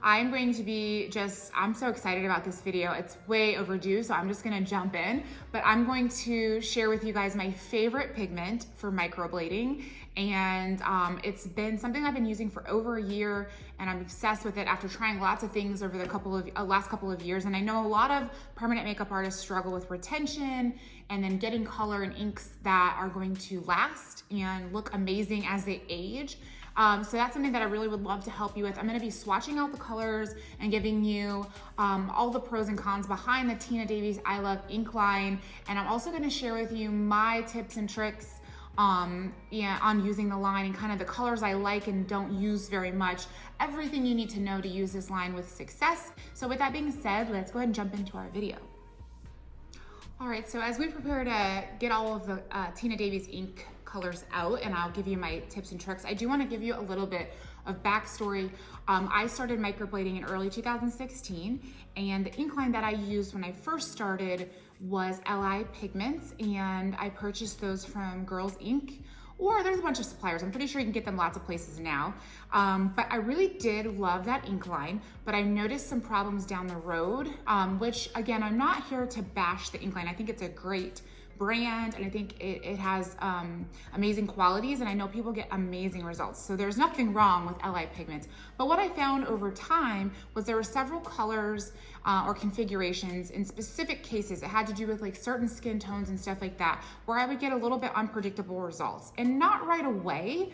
I'm going to be I'm so excited about this video. It's way overdue, so I'm just gonna jump in. But I'm going to share with you guys my favorite pigment for microblading. And it's been something I've been using for over a year, and I'm obsessed with it after trying lots of things over the last couple of years. And I know a lot of permanent makeup artists struggle with retention and then getting color and inks that are going to last and look amazing as they age. So that's something that I really would love to help you with. I'm gonna be swatching out the colors and giving you all the pros and cons behind the Tina Davies I Love ink line. And I'm also gonna share with you my tips and tricks on using the line and kind of the colors I like and don't use very much. Everything you need to know to use this line with success. So with that being said, let's go ahead and jump into our video. All right, so as we prepare to get all of the Tina Davies ink colors out, and I'll give you my tips and tricks, I do want to give you a little bit of backstory. I started microblading in early 2016, and the ink line that I used when I first started was LI Pigments, and I purchased those from Girls Ink, or there's a bunch of suppliers. I'm pretty sure you can get them lots of places now. But I really did love that ink line, but I noticed some problems down the road, which again, I'm not here to bash the ink line. I think it's a great brand, and I think it has amazing qualities, and I know people get amazing results. So there's nothing wrong with LI Pigments. But what I found over time was there were several colors or configurations in specific cases. It had to do with like certain skin tones and stuff like that, where I would get a little bit unpredictable results, and not right away.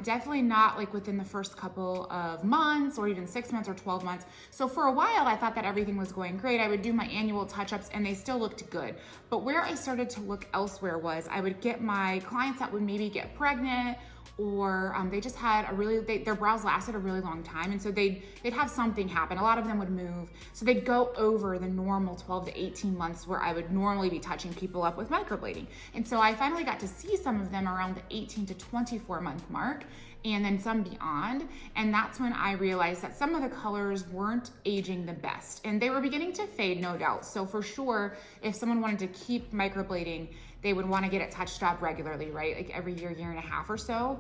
Definitely not like within the first couple of months or even 6 months or 12 months. So for a while, I thought that everything was going great. I would do my annual touch-ups and they still looked good. But where I started to look elsewhere was I would get my clients that would maybe get pregnant, or they just had their brows lasted a really long time, and so they'd have something happen. A lot of them would move, so they'd go over the normal 12 to 18 months where I would normally be touching people up with microblading. And so I finally got to see some of them around the 18 to 24 month mark, and then some beyond. And that's when I realized that some of the colors weren't aging the best, and they were beginning to fade, no doubt. So for sure, if someone wanted to keep microblading, they would want to get it touched up regularly, right? Like every year, year and a half or so,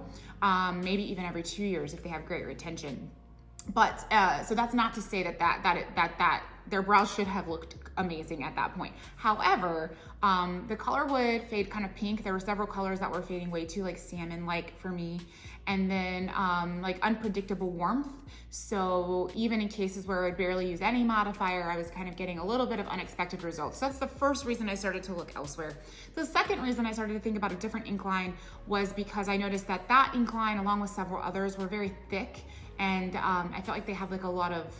maybe even every 2 years if they have great retention. But so that's not to say that their brows should have looked amazing at that point. However, the color would fade kind of pink. There were several colors that were fading way too like salmon-like for me. And then like unpredictable warmth. So even in cases where I would barely use any modifier, I was kind of getting a little bit of unexpected results. So that's the first reason I started to look elsewhere. The second reason I started to think about a different ink line was because I noticed that that ink line, along with several others, were very thick. And I felt like they had like a lot of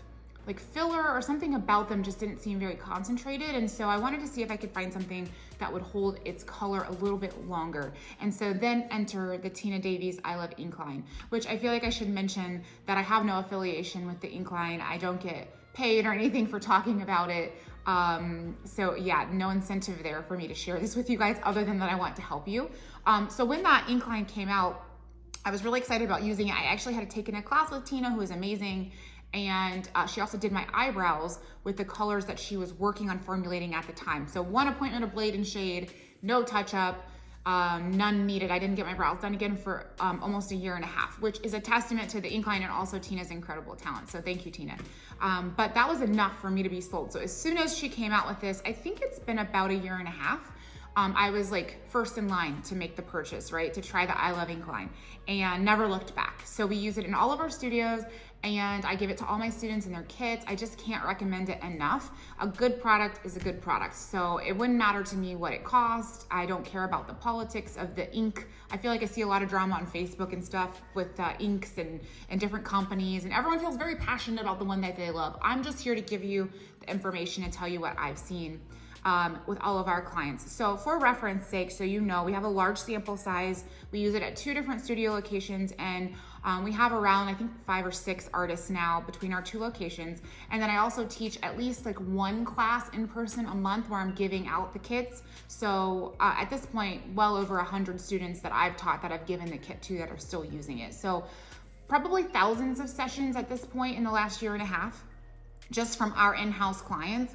like filler, or something about them just didn't seem very concentrated. And so I wanted to see if I could find something that would hold its color a little bit longer. And so then enter the Tina Davies I Love ink line, which I feel like I should mention that I have no affiliation with the ink line. I don't get paid or anything for talking about it. So yeah, no incentive there for me to share this with you guys other than that I want to help you. So when that ink line came out, I was really excited about using it. I actually had taken a class with Tina, who is amazing. And she also did my eyebrows with the colors that she was working on formulating at the time. So one appointment of blade and shade, no touch up, none needed. I didn't get my brows done again for almost a year and a half, which is a testament to the ink line and also Tina's incredible talent. So thank you, Tina. But that was enough for me to be sold. So as soon as she came out with this, I think it's been about a year and a half, I was like first in line to make the purchase, right? To try the I Love ink line, and never looked back. So we use it in all of our studios, and I give it to all my students in their kits. I just can't recommend it enough. A good product is a good product. So it wouldn't matter to me what it cost. I don't care about the politics of the ink. I feel like I see a lot of drama on Facebook and stuff with inks and different companies, and everyone feels very passionate about the one that they love. I'm just here to give you the information and tell you what I've seen with all of our clients. So for reference sake, so you know, we have a large sample size. We use it at 2 different studio locations, and we have around, I think, 5 or 6 artists now between our 2 locations. And then I also teach at least like 1 class in person a month where I'm giving out the kits. So at this point, well over 100 students that I've taught that I've given the kit to that are still using it. So probably thousands of sessions at this point in the last year and a half, just from our in-house clients.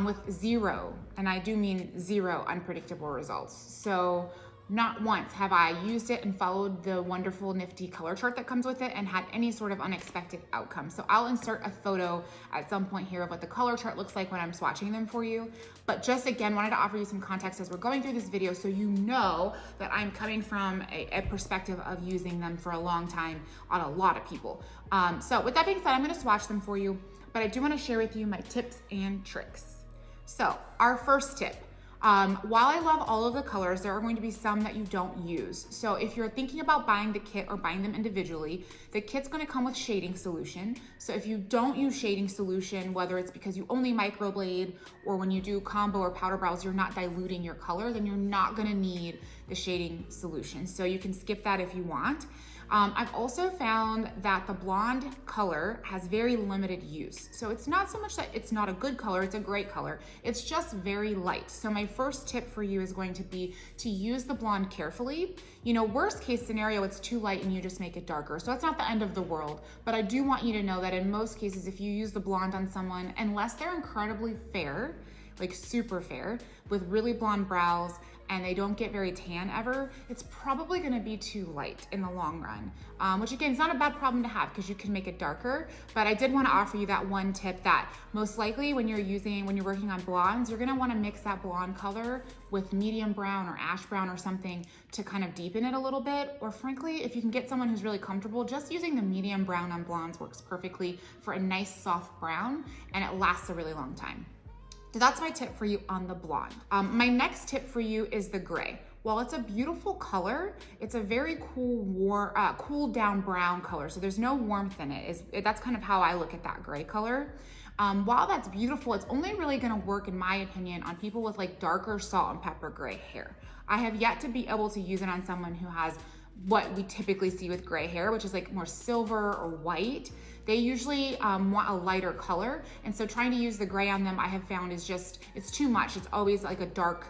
With 0, and I do mean 0 unpredictable results. So Not once have I used it and followed the wonderful nifty color chart that comes with it and had any sort of unexpected outcome. So I'll insert a photo at some point here of what the color chart looks like when I'm swatching them for you. But just again, wanted to offer you some context as we're going through this video so you know that I'm coming from a perspective of using them for a long time on a lot of people. So with that being said, I'm gonna swatch them for you, but I do wanna share with you my tips and tricks. So our first tip. While I love all of the colors, there are going to be some that you don't use. So if you're thinking about buying the kit or buying them individually, the kit's gonna come with shading solution. So if you don't use shading solution, whether it's because you only microblade or when you do combo or powder brows, you're not diluting your color, then you're not gonna need the shading solution. So you can skip that if you want. I've also found that the blonde color has very limited use. So it's not so much that it's not a good color, it's a great color. It's just very light. So my first tip for you is going to be to use the blonde carefully. You know, worst case scenario, it's too light and you just make it darker. So it's not the end of the world, but I do want you to know that in most cases, if you use the blonde on someone, unless they're incredibly fair, like super fair, with really blonde brows, and they don't get very tan ever, it's probably gonna be too light in the long run. Which again, is not a bad problem to have because you can make it darker, but I did wanna offer you that one tip that most likely when you're working on blondes, you're gonna wanna mix that blonde color with medium brown or ash brown or something to kind of deepen it a little bit. Or frankly, if you can get someone who's really comfortable, just using the medium brown on blondes works perfectly for a nice soft brown, and it lasts a really long time. So that's my tip for you on the blonde. My next tip for you is the gray. While it's a beautiful color, it's a very cool down brown color. So there's no warmth in it. That's kind of how I look at that gray color. While that's beautiful, it's only really gonna work, in my opinion, on people with like darker salt and pepper gray hair. I have yet to be able to use it on someone who has what we typically see with gray hair, which is like more silver or white. They usually want a lighter color. And so trying to use the gray on them, I have found is just, it's too much. It's always like a dark,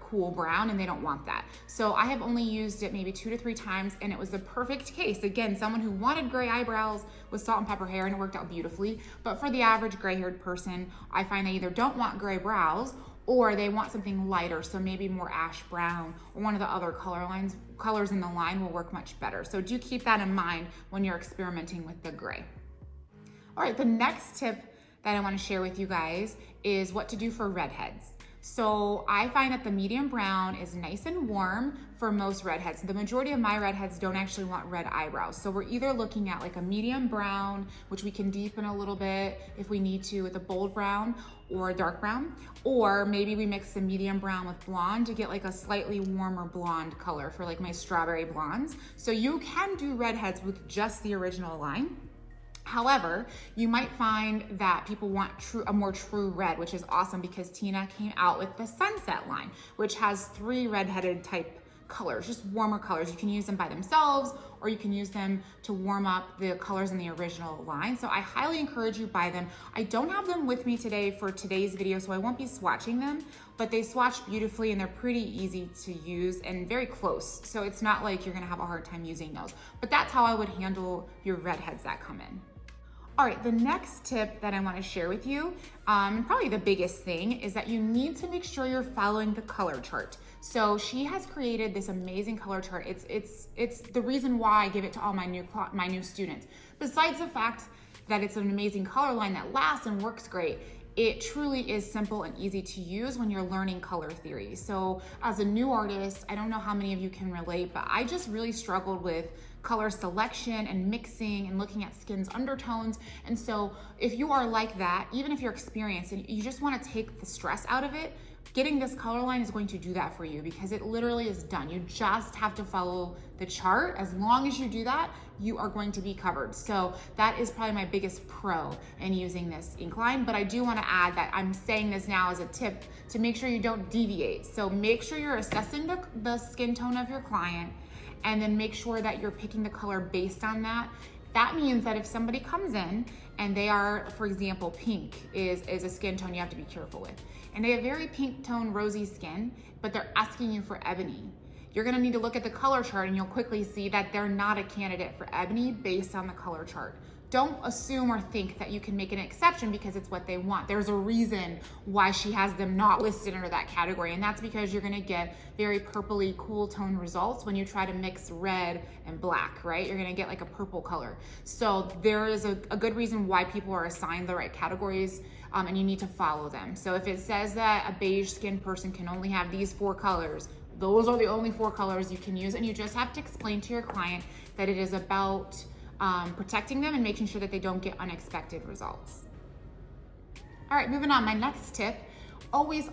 cool brown, and they don't want that. So I have only used it maybe 2 to 3 times, and it was the perfect case. Again, someone who wanted gray eyebrows with salt and pepper hair, and it worked out beautifully. But for the average gray haired person, I find they either don't want gray brows or they want something lighter, so maybe more ash brown or one of the other colors in the line will work much better. So do keep that in mind when you're experimenting with the gray. All right, the next tip that I wanna share with you guys is what to do for redheads. So I find that the medium brown is nice and warm for most redheads. The majority of my redheads don't actually want red eyebrows. So we're either looking at like a medium brown, which we can deepen a little bit if we need to with a bold brown or a dark brown, or maybe we mix the medium brown with blonde to get like a slightly warmer blonde color for like my strawberry blondes. So you can do redheads with just the original line. However, you might find that people want a more true red, which is awesome because Tina came out with the Sunset line, which has 3 redheaded type colors, just warmer colors. You can use them by themselves, or you can use them to warm up the colors in the original line. So I highly encourage you buy them. I don't have them with me today for today's video, so I won't be swatching them, but they swatch beautifully and they're pretty easy to use and very close. So it's not like you're gonna have a hard time using those. But that's how I would handle your redheads that come in. All right, the next tip that I want to share with you, and probably the biggest thing, is that you need to make sure you're following the color chart. So she has created this amazing color chart. It's the reason why I give it to all my new students. Besides the fact that it's an amazing color line that lasts and works great, it truly is simple and easy to use when you're learning color theory. So as a new artist, I don't know how many of you can relate, but I just really struggled with color selection and mixing and looking at skin's undertones. And so if you are like that, even if you're experienced and you just wanna take the stress out of it, getting this color line is going to do that for you because it literally is done. You just have to follow the chart. As long as you do that, you are going to be covered. So that is probably my biggest pro in using this ink line. But I do want to add that I'm saying this now as a tip to make sure you don't deviate. So make sure you're assessing the skin tone of your client, and then make sure that you're picking the color based on that. That means that if somebody comes in and they are, for example, pink is a skin tone you have to be careful with, and they have very pink tone rosy skin, but they're asking you for ebony, you're gonna need to look at the color chart and you'll quickly see that they're not a candidate for ebony based on the color chart. don't assume or think that you can make an exception because it's what they want. There's a reason why she has them not listed under that category, and that's because you're gonna get very purpley, cool tone results when you try to mix red and black, right? You're gonna get like a purple color. So there is a good reason why people are assigned the right categories, and you need to follow them. So if it says that a beige skinned person can only have these 4 colors, those are the only 4 colors you can use, and you just have to explain to your client that it is about protecting them and making sure that they don't get unexpected results. All right, moving on. My next tip, always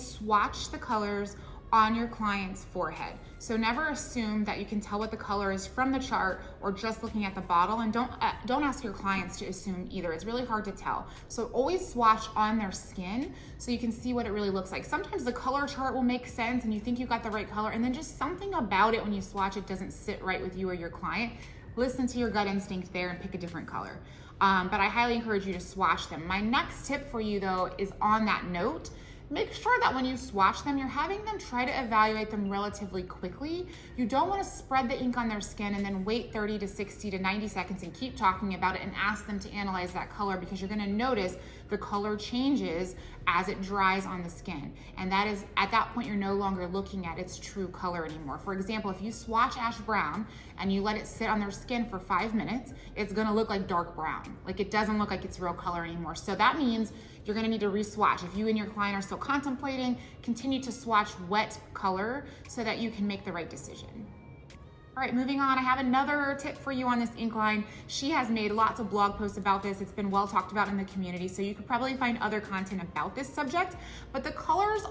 swatch the colors on your client's forehead. So never assume that you can tell what the color is from the chart or just looking at the bottle, and don't ask your clients to assume either. It's really hard to tell. So always swatch on their skin so you can see what it really looks like. Sometimes the color chart will make sense and you think you got the right color, and then just something about it when you swatch it doesn't sit right with you or your client. Listen to your gut instinct there and pick a different color. But I highly encourage you to swatch them. My next tip for you though is on that note. Make sure that when you swatch them, you're having them try to evaluate them relatively quickly. You don't want to spread the ink on their skin and then wait 30 to 60 to 90 seconds and keep talking about it and ask them to analyze that color, because you're going to notice the color changes as it dries on the skin. And that is, at that point, you're no longer looking at its true color anymore. For example, if you swatch ash brown and you let it sit on their skin for 5 minutes, it's going to look like dark brown. Like, it doesn't look like it's real color anymore. So that means you're going to need to re-swatch. If you and your client are still contemplating, continue to swatch wet color so that you can make the right decision. All right, moving on, I have another tip for you on this ink line. She has made lots of blog posts about this. It's been well talked about in the community, so you could probably find other content about this subject, but the colors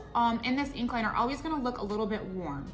in this ink line are always gonna look a little bit warm.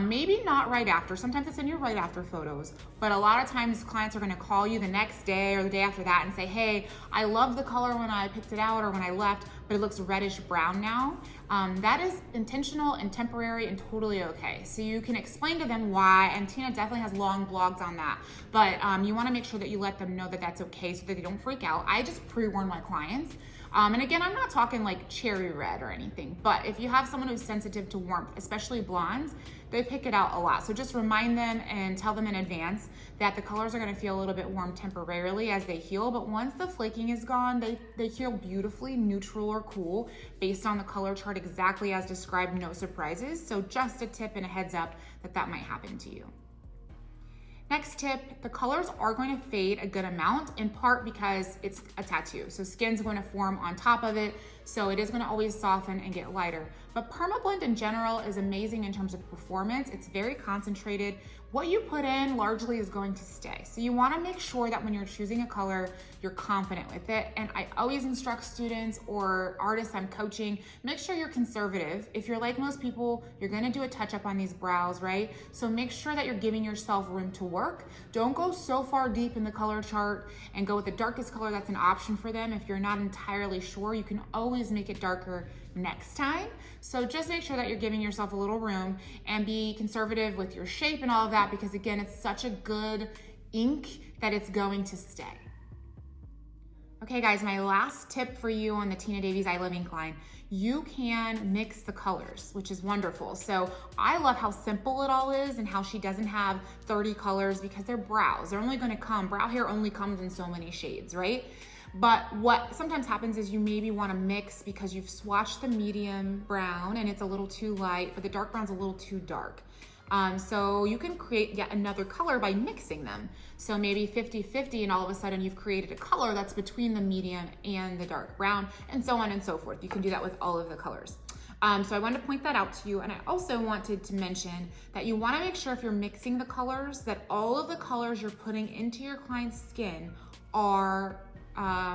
Maybe not right after. Sometimes it's in your right after photos, but a lot of times clients are gonna call you the next day or the day after that and say, hey, I love the color when I picked it out or when I left, but it looks reddish brown now. That is intentional and temporary and totally okay. So you can explain to them why, and Tina definitely has long blogs on that, but you wanna make sure that you let them know that that's okay so that they don't freak out. I just pre-warn my clients. And again, I'm not talking like cherry red or anything, but if you have someone who's sensitive to warmth, especially blondes, they pick it out a lot. So just remind them and tell them in advance that the colors are gonna feel a little bit warm temporarily as they heal, but once the flaking is gone, they heal beautifully, neutral or cool, based on the color chart exactly as described, no surprises. So just a tip and a heads up that might happen to you. Next tip, the colors are going to fade a good amount, in part because it's a tattoo. So skin's going to form on top of it, so it is going to always soften and get lighter. But PermaBlend in general is amazing in terms of performance. It's very concentrated. What you put in largely is going to stay. So you want to make sure that when you're choosing a color, you're confident with it. And I always instruct students or artists I'm coaching, make sure you're conservative. If you're like most people, you're going to do a touch up on these brows, right? So make sure that you're giving yourself room to work. Don't go so far deep in the color chart and go with the darkest color that's an option for them. If you're not entirely sure, you can always make it darker next time. So just make sure that you're giving yourself a little room and be conservative with your shape and all of that, because again, it's such a good ink that it's going to stay. Okay guys, my last tip for you on the Tina Davies I Love ink line, you can mix the colors, which is wonderful. So I love how simple it all is and how she doesn't have 30 colors, because they're brows. They're only gonna brow hair only comes in so many shades, right? But what sometimes happens is you maybe want to mix because you've swatched the medium brown and it's a little too light, but the dark brown's a little too dark. So you can create yet another color by mixing them. So maybe 50-50, and all of a sudden you've created a color that's between the medium and the dark brown, and so on and so forth. You can do that with all of the colors. So I wanted to point that out to you, and I also wanted to mention that you want to make sure if you're mixing the colors that all of the colors you're putting into your client's skin are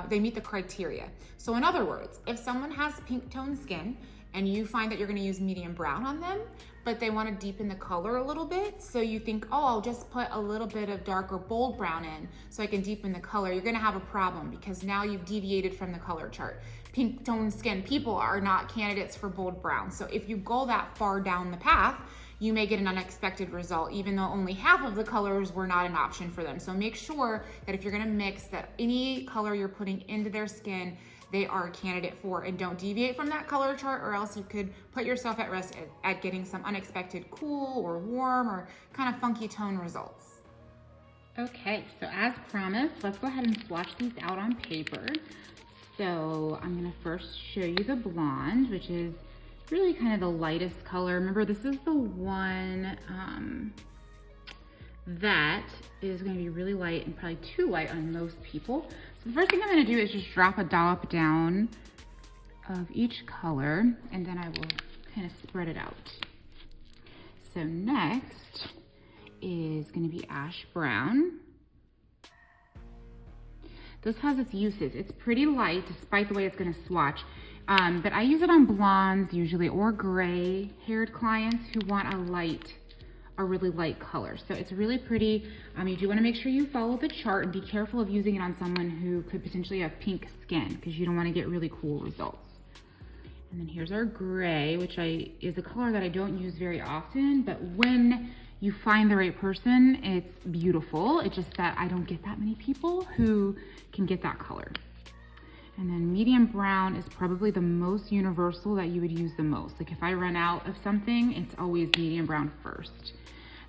they meet the criteria. So in other words, if someone has pink toned skin and you find that you're gonna use medium brown on them, but they wanna deepen the color a little bit, so you think, oh, I'll just put a little bit of darker bold brown in so I can deepen the color, you're gonna have a problem because now you've deviated from the color chart. Pink toned skin people are not candidates for bold brown. So if you go that far down the path, you may get an unexpected result, even though only half of the colors were not an option for them. So make sure that if you're gonna mix, that any color you're putting into their skin, they are a candidate for, and don't deviate from that color chart, or else you could put yourself at risk at getting some unexpected cool or warm or kind of funky tone results. Okay, so as promised, let's go ahead and swatch these out on paper. So I'm gonna first show you the blonde, which is really kind of the lightest color. Remember, this is the one that is gonna be really light and probably too light on most people. So the first thing I'm gonna do is just drop a dollop down of each color, and then I will kind of spread it out. So next is gonna be ash brown. This has its uses. It's pretty light despite the way it's gonna swatch, but I use it on blondes usually, or gray haired clients who want a really light color. So it's really pretty. You do wanna make sure you follow the chart and be careful of using it on someone who could potentially have pink skin, because you don't wanna get really cool results. And then here's our gray, which is a color that I don't use very often, but when you find the right person, it's beautiful. It's just that I don't get that many people who can get that color. And then medium brown is probably the most universal that you would use the most. Like if I run out of something, it's always medium brown first.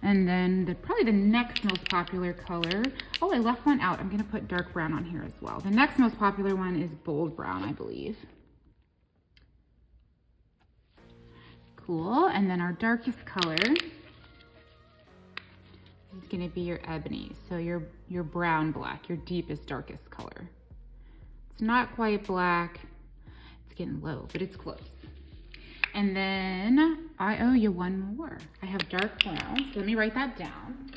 And then probably the next most popular color, oh, I left one out. I'm gonna put dark brown on here as well. The next most popular one is bold brown, I believe. Cool, and then our darkest color is gonna be your ebony. So your brown black, your deepest, darkest color. It's not quite black, it's getting low, but it's close. And then I owe you one more. I have dark brown, so let me write that down.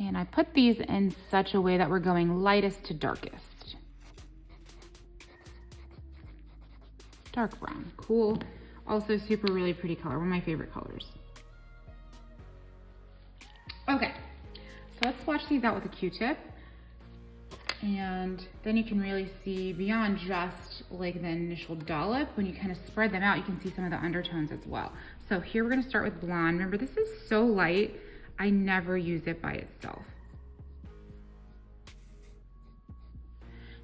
And I put these in such a way that we're going lightest to darkest. Dark brown, cool. Also super really pretty color, one of my favorite colors. Okay, so let's swatch these out with a Q-tip. And then you can really see beyond just like the initial dollop. When you kind of spread them out, you can see some of the undertones as well. So here we're gonna start with blonde. Remember, this is so light, I never use it by itself.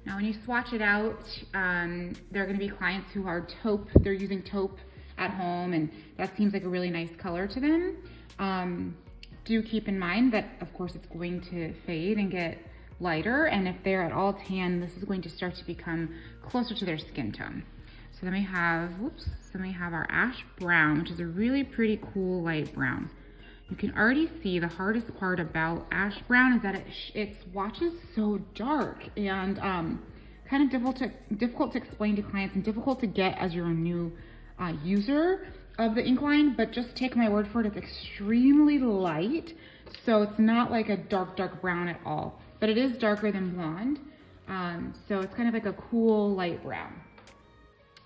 Now when you swatch it out, there are gonna be clients who are taupe, they're using taupe at home, and that seems like a really nice color to them. Do keep in mind that of course it's going to fade and get lighter, and if they're at all tan, this is going to start to become closer to their skin tone. So then we have, our ash brown, which is a really pretty cool light brown. You can already see the hardest part about ash brown is that it swatches so dark and kind of difficult to explain to clients and difficult to get as you're a new user of the ink line, but just take my word for it, it's extremely light. So it's not like a dark brown at all, but it is darker than blonde. So it's kind of like a cool light brown.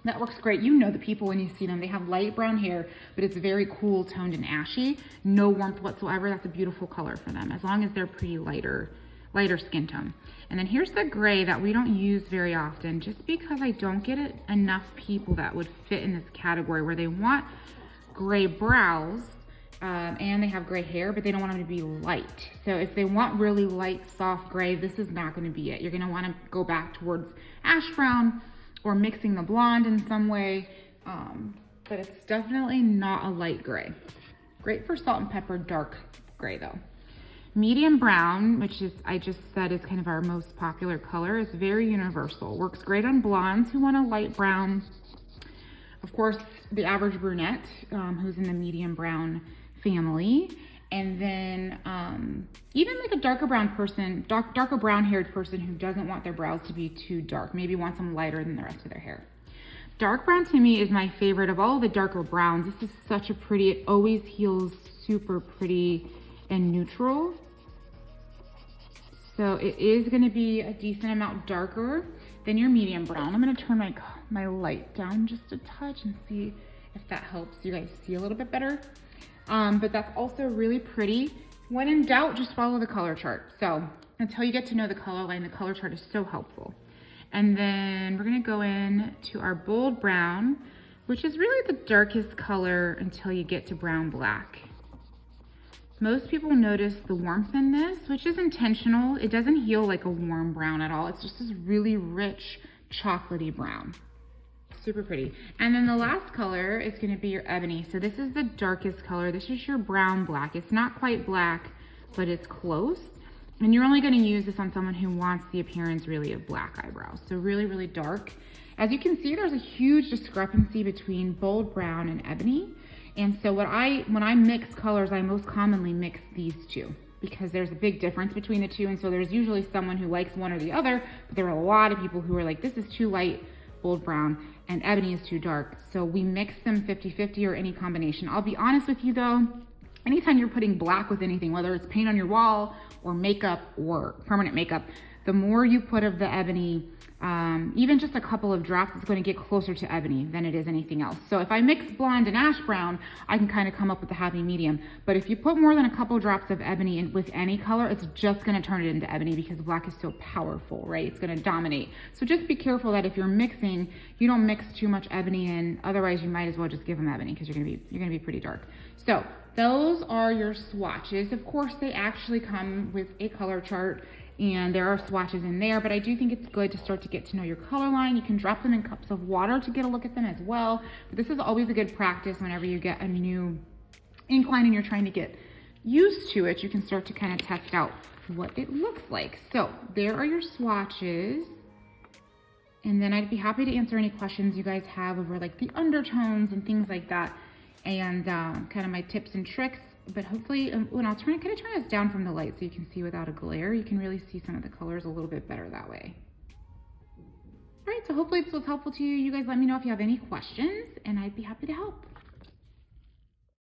That works great. You know the people when you see them, they have light brown hair, but it's very cool toned and ashy. No warmth whatsoever. That's a beautiful color for them, as long as they're pretty lighter skin tone. And then here's the gray that we don't use very often, just because I don't get enough people that would fit in this category where they want gray brows and they have gray hair, but they don't want them to be light. So if they want really light, soft gray, this is not going to be it. You're going to want to go back towards ash brown or mixing the blonde in some way, but it's definitely not a light gray. Great for salt and pepper, dark gray though. Medium brown, which is, I just said, is kind of our most popular color, is very universal. Works great on blondes who want a light brown. Of course, the average brunette who's in the medium brown family. And then even like a darker brown person, darker brown haired person who doesn't want their brows to be too dark, maybe wants them lighter than the rest of their hair. Dark brown to me is my favorite of all the darker browns. This is such a pretty, it always feels super pretty and neutral. So it is gonna be a decent amount darker than your medium brown. I'm gonna turn my light down just a touch and see if that helps you guys see a little bit better. But that's also really pretty. When in doubt, just follow the color chart. So until you get to know the color line, the color chart is so helpful. And then we're gonna go in to our bold brown, which is really the darkest color until you get to brown black. Most people notice the warmth in this, which is intentional. It doesn't heal like a warm brown at all. It's just this really rich, chocolatey brown. super pretty. And then the last color is gonna be your ebony. So this is the darkest color. This is your brown black. It's not quite black, but it's close. And you're only gonna use this on someone who wants the appearance really of black eyebrows. So really, really dark. As you can see, there's a huge discrepancy between bold brown and ebony. And so when I mix colors, I most commonly mix these two because there's a big difference between the two. And so there's usually someone who likes one or the other, but there are a lot of people who are like, this is too light, bold brown, and ebony is too dark. So we mix them 50-50 or any combination. I'll be honest with you though, anytime you're putting black with anything, whether it's paint on your wall or makeup or permanent makeup, the more you put of the ebony, even just a couple of drops, it's going to get closer to ebony than it is anything else. So if I mix blonde and ash brown, I can kind of come up with a happy medium. But if you put more than a couple drops of ebony in with any color, it's just going to turn it into ebony because black is so powerful, right? It's going to dominate. So just be careful that if you're mixing, you don't mix too much ebony in. Otherwise, you might as well just give them ebony because you're going to be pretty dark. So those are your swatches. Of course, they actually come with a color chart and there are swatches in there, but I do think it's good to start to get to know your color line. You can drop them in cups of water to get a look at them as well. But this is always a good practice whenever you get a new incline and you're trying to get used to it. You can start to kind of test out what it looks like. So there are your swatches. And then I'd be happy to answer any questions you guys have over like the undertones and things like that, and kind of my tips and tricks. But hopefully, when I'll kind of turn this down from the light so you can see without a glare, you can really see some of the colors a little bit better that way. All right, so hopefully this was helpful to you. You guys let me know if you have any questions and I'd be happy to help.